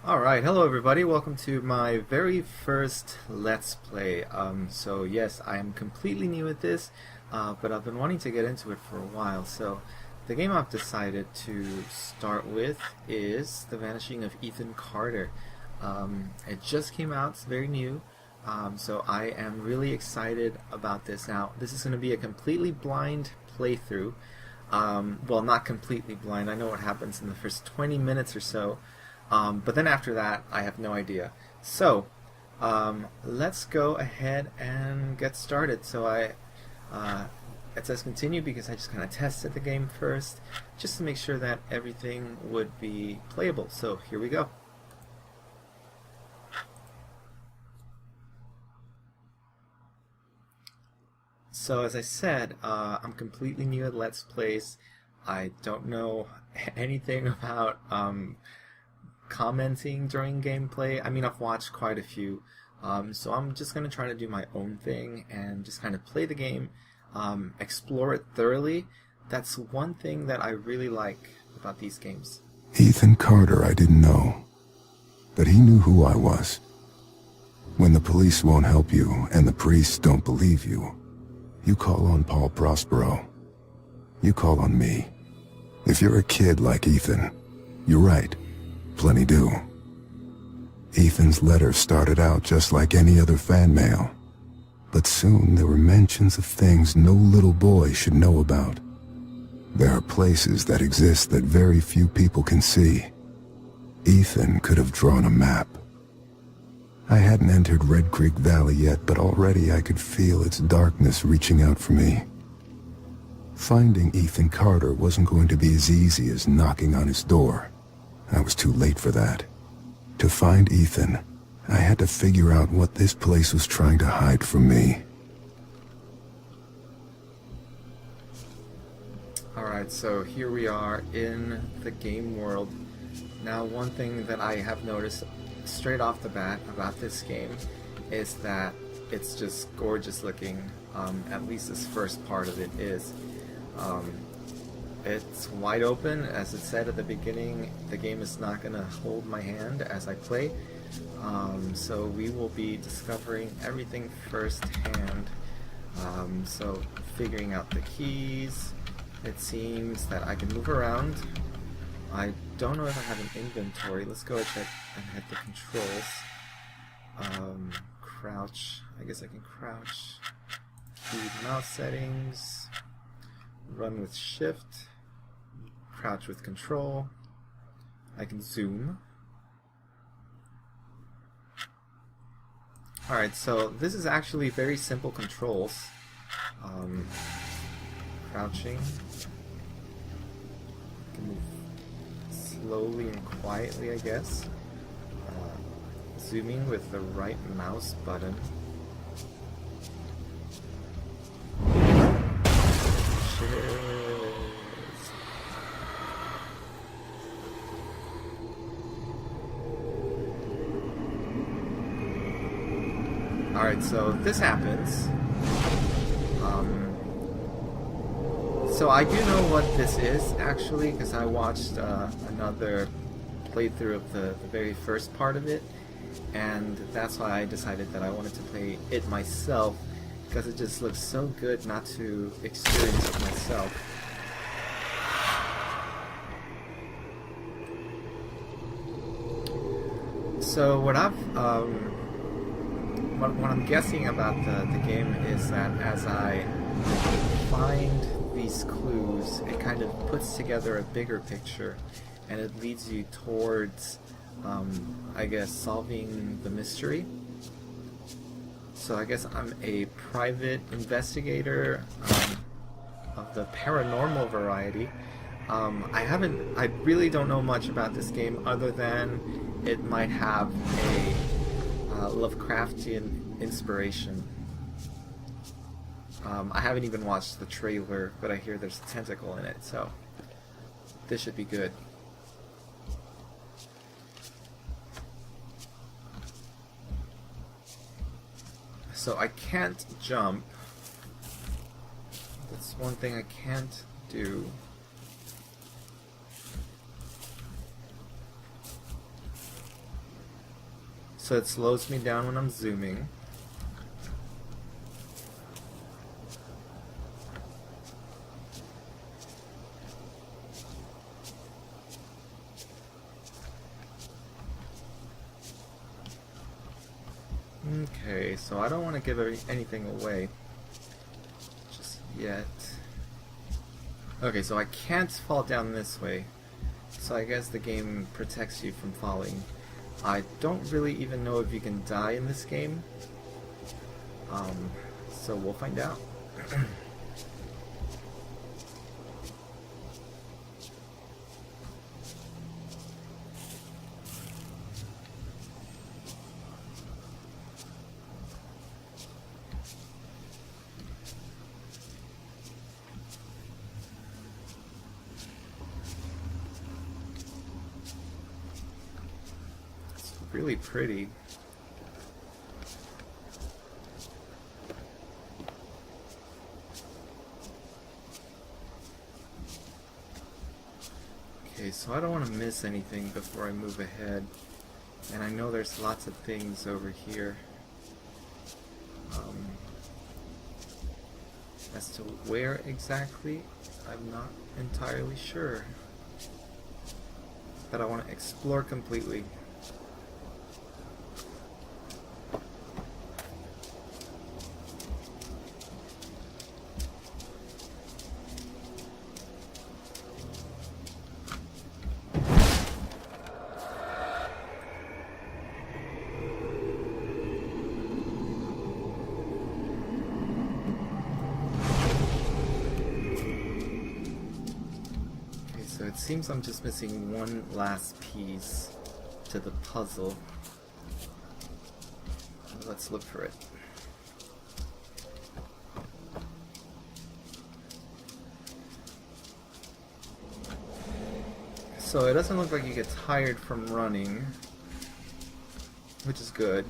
Alright, hello everybody, welcome to my very first Let's Play. So yes, I am completely new at this, but I've been wanting to get into it for a while. So the game I've decided to start with is The Vanishing of Ethan Carter. It just came out, it's very new, so I am really excited about this. Now, this is going to be a completely blind playthrough. Well, not completely blind, I know what happens in the first 20 minutes or so. But then after that, I have no idea. So, let's go ahead and get started. So it says continue because I just kind of tested the game first, just to make sure that everything would be playable. So here we go. So as I said, I'm completely new at Let's Plays. I don't know anything about commenting during gameplay. I mean, I've watched quite a few, so I'm just going to try to do my own thing and just kind of play the game, explore it thoroughly. That's one thing that I really like about these games. Ethan Carter, I didn't know, but he knew who I was. When the police won't help you and the priests don't believe you, you call on Paul Prospero. You call on me. If you're a kid like Ethan, you're right. Plenty do. Ethan's letter started out just like any other fan mail, but soon there were mentions of things no little boy should know about. There are places that exist that very few people can see. Ethan could have drawn a map. I hadn't entered Red Creek Valley yet, but already I could feel its darkness reaching out for me. Finding Ethan Carter wasn't going to be as easy as knocking on his door. I was too late for that. To find Ethan, I had to figure out what this place was trying to hide from me. Alright, so here we are in the game world. Now, one thing that I have noticed straight off the bat about this game is that it's just gorgeous looking. At least this first part of it is. It's wide open, as it said at the beginning. The game is not going to hold my hand as I play, so we will be discovering everything firsthand. So figuring out the keys. It seems that I can move around. I don't know if I have an inventory. Let's go check and hit the controls. Crouch. I guess I can crouch. Key mouse settings. Run with shift. Crouch with control. I can zoom. Alright, so this is actually very simple controls. Crouching. I can move slowly and quietly, I guess. Zooming with the right mouse button. Alright, so this happens. So I do know what this is, actually, because I watched another playthrough of the very first part of it, and that's why I decided that I wanted to play it myself, because it just looks so good not to experience it myself. So what I'm guessing about the game is that as I find these clues, it kind of puts together a bigger picture, and it leads you towards, I guess, solving the mystery. So I guess I'm a private investigator of the paranormal variety. I really don't know much about this game other than it might have a Lovecraftian inspiration. I haven't even watched the trailer, but I hear there's a tentacle in it, so this should be good. So I can't jump. That's one thing I can't do. so it slows me down when I'm zooming. Okay, so I don't want to give anything away just yet. Okay, so I can't fall down this way, so I guess the game protects you from falling. I don't really even know if you can die in this game, so we'll find out. Really pretty. Okay, so I don't want to miss anything before I move ahead. And I know there's lots of things over here. As to where exactly, I'm not entirely sure. But I want to explore completely. So it seems I'm just missing one last piece to the puzzle. Let's look for it. So it doesn't look like you get tired from running, which is good.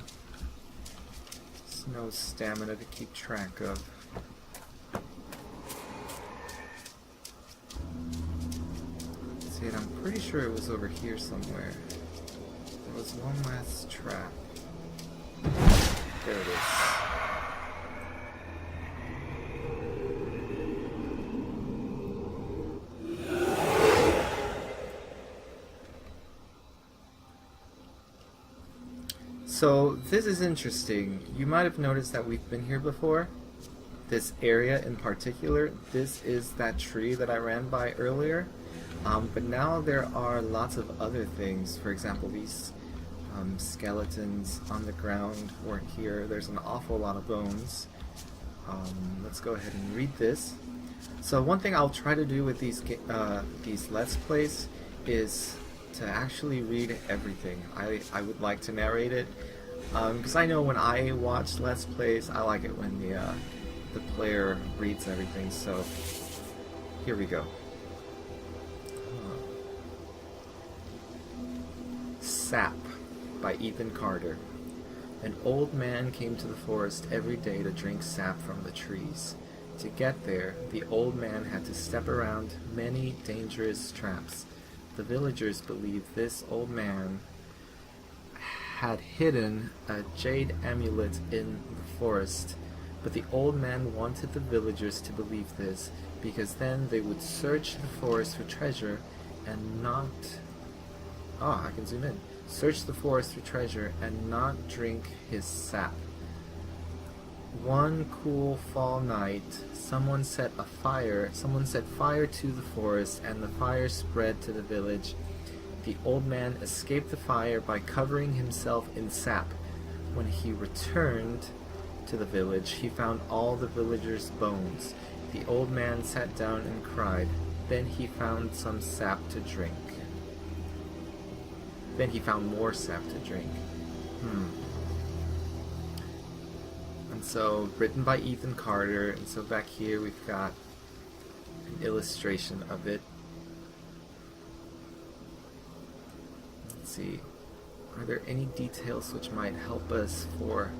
There's no stamina to keep track of. And I'm pretty sure it was over here somewhere. There was one last trap. There it is. So this is interesting. You might have noticed that we've been here before. This area in particular, this is that tree that I ran by earlier. But now there are lots of other things. For example, these skeletons on the ground, or here. There's an awful lot of bones. Let's go ahead and read this. So one thing I'll try to do with these Let's Plays is to actually read everything. I would like to narrate it, because I know when I watch Let's Plays, I like it when the player reads everything. So here we go. Sap by Ethan Carter. An old man came to the forest every day to drink sap from the trees. To get there, the old man had to step around many dangerous traps. The villagers believed this old man had hidden a jade amulet in the forest, but the old man wanted the villagers to believe this, because then they would search the forest for treasure and not... I can zoom in. Search the forest for treasure and not drink his sap. One cool fall night, someone set fire to the forest, and the fire spread to the village. The old man escaped the fire by covering himself in sap. When he returned to the village, he found all the villagers' bones. The old man sat down and cried. Then he found some sap to drink. Then he found more sap to drink. And so, written by Ethan Carter, and so back here we've got an illustration of it. Let's see, are there any details which might help us for...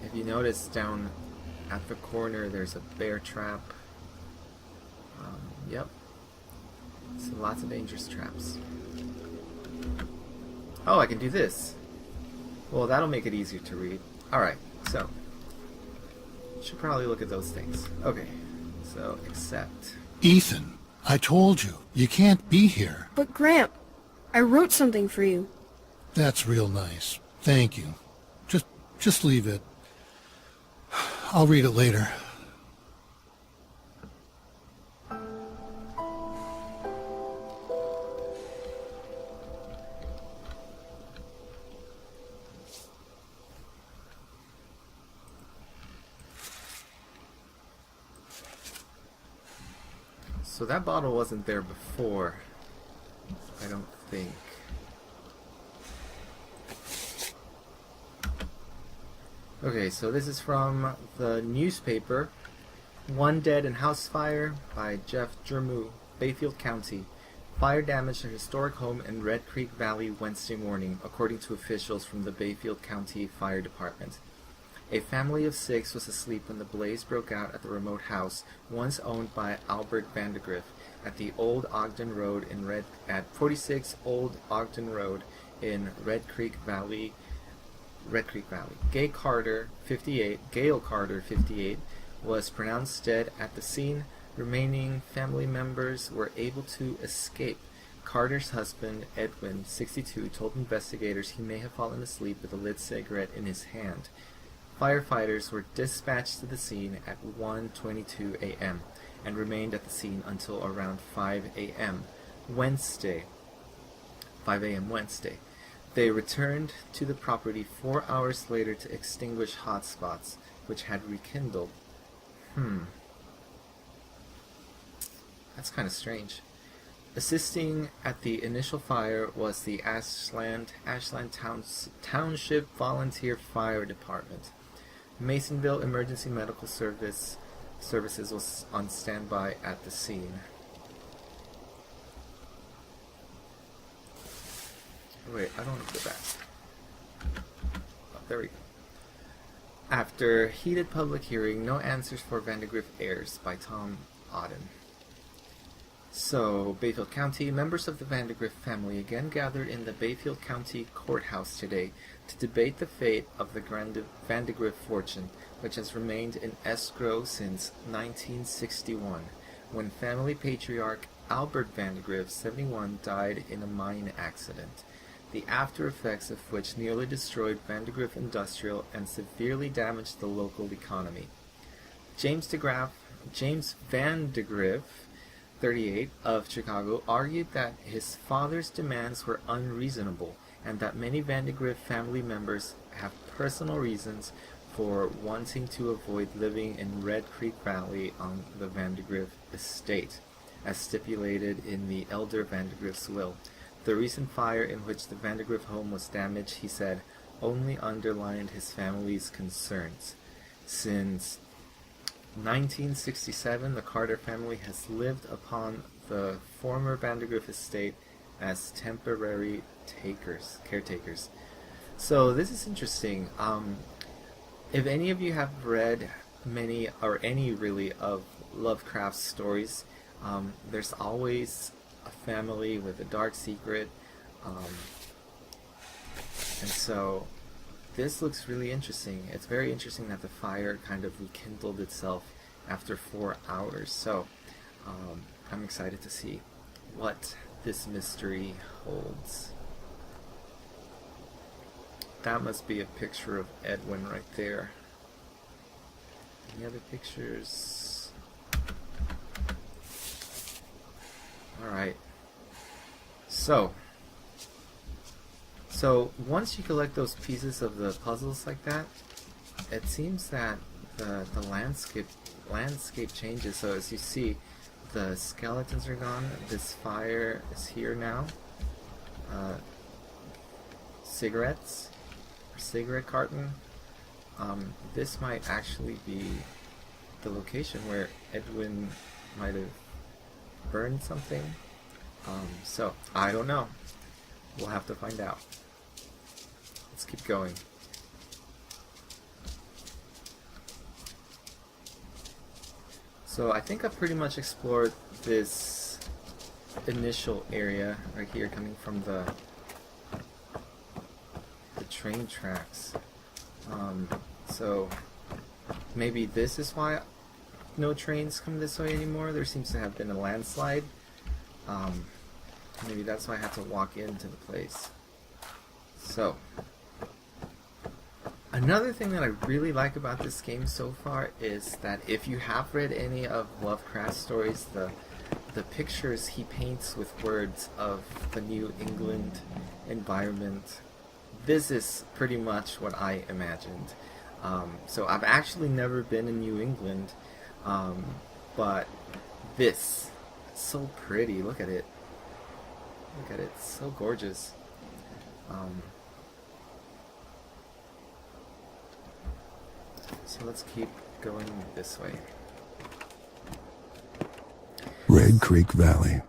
If you notice down at the corner there's a bear trap. Yep. So lots of dangerous traps. Oh, I can do this. Well, that'll make it easier to read. Alright, so. Should probably look at those things. Okay, so accept. Ethan, I told you, you can't be here. But Gramp, I wrote something for you. That's real nice. Thank you. Just leave it. I'll read it later. So that bottle wasn't there before, I don't think. Okay, so this is from the newspaper, One Dead in House Fire by Jeff Jermu, Bayfield County. Fire damaged a historic home in Red Creek Valley Wednesday morning, according to officials from the Bayfield County Fire Department. A family of 6 was asleep when the blaze broke out at the remote house, once owned by Albert Vandegrift, at the Old Ogden Road at 46 Old Ogden Road in Red Creek Valley. Gail Carter, 58, was pronounced dead at the scene. Remaining family members were able to escape. Carter's husband, Edwin, 62, told investigators he may have fallen asleep with a lit cigarette in his hand. Firefighters were dispatched to the scene at 1:22 a.m. and remained at the scene until around 5 a.m. Wednesday. They returned to the property 4 hours later to extinguish hot spots, which had rekindled. That's kind of strange. Assisting at the initial fire was the Ashland Township Volunteer Fire Department. Masonville Emergency Medical Services was on standby at the scene. Wait, I don't want to go back. Oh, there we go. After heated public hearing, No Answers for Vandegrift airs by Tom Auden. So, Bayfield County, members of the Vandegrift family again gathered in the Bayfield County Courthouse today to debate the fate of the Vandegrift fortune, which has remained in escrow since 1961, when family patriarch Albert Vandegrift, 71, died in a mine accident, the after effects of which nearly destroyed Vandegrift Industrial and severely damaged the local economy. James Vandegrift, 38, of Chicago, argued that his father's demands were unreasonable and that many Vandegrift family members have personal reasons for wanting to avoid living in Red Creek Valley on the Vandegrift estate, as stipulated in the elder Vandegrift's will. The recent fire in which the Vandegrift home was damaged, he said, only underlined his family's concerns. Since 1967, the Carter family has lived upon the former Vandegrift estate as temporary caretakers. So this is interesting. If any of you have read many or any really of Lovecraft's stories, there's always a family with a dark secret, and so this looks really interesting. It's very interesting that the fire kind of rekindled itself after 4 hours. So I'm excited to see what this mystery holds. That must be a picture of Edwin right there. Any other pictures? Alright. So once you collect those pieces of the puzzles like that, it seems that the landscape changes. So as you see, the skeletons are gone. This fire is here now. Cigarettes, or cigarette carton. This might actually be the location where Edwin might have burned something. So I don't know. We'll have to find out. Let's keep going. So I think I've pretty much explored this initial area right here, coming from the the train tracks. So maybe this is why no trains come this way anymore. There seems to have been a landslide. Maybe that's why I had to walk into the place. So, another thing that I really like about this game so far is that if you have read any of Lovecraft's stories, the pictures he paints with words of the New England environment, this is pretty much what I imagined. So I've actually never been in New England, but this, it's so pretty. Look at it. Look at it. It's so gorgeous. So let's keep going this way. Red Creek Valley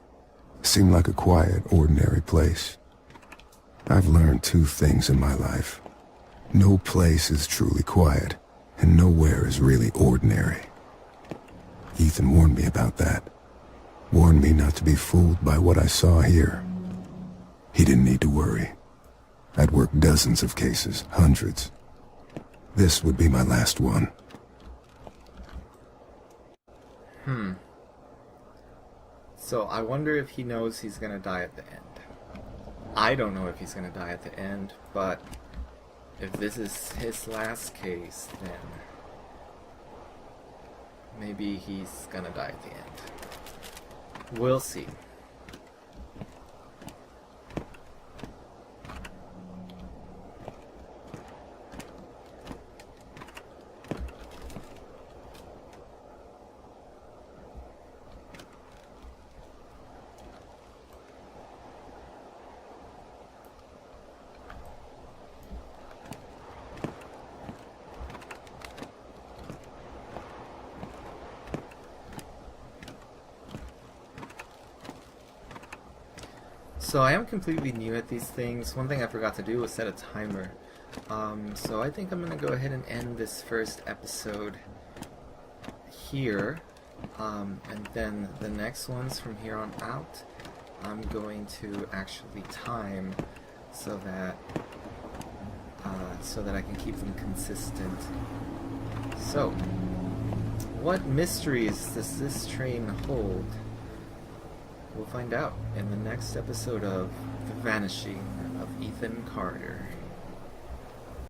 seemed like a quiet, ordinary place. I've learned two things in my life. No place is truly quiet, and nowhere is really ordinary. Ethan warned me about that. Warned me not to be fooled by what I saw here. He didn't need to worry. I'd worked dozens of cases, hundreds. This would be my last one. So I wonder if he knows he's gonna die at the end. I don't know if he's gonna die at the end, but if this is his last case, then maybe he's gonna die at the end. We'll see. So I am completely new at these things. One thing I forgot to do was set a timer. So I think I'm going to go ahead and end this first episode here. And then the next ones from here on out, I'm going to actually time so that I can keep them consistent. So, what mysteries does this train hold? We'll find out in the next episode of The Vanishing of Ethan Carter.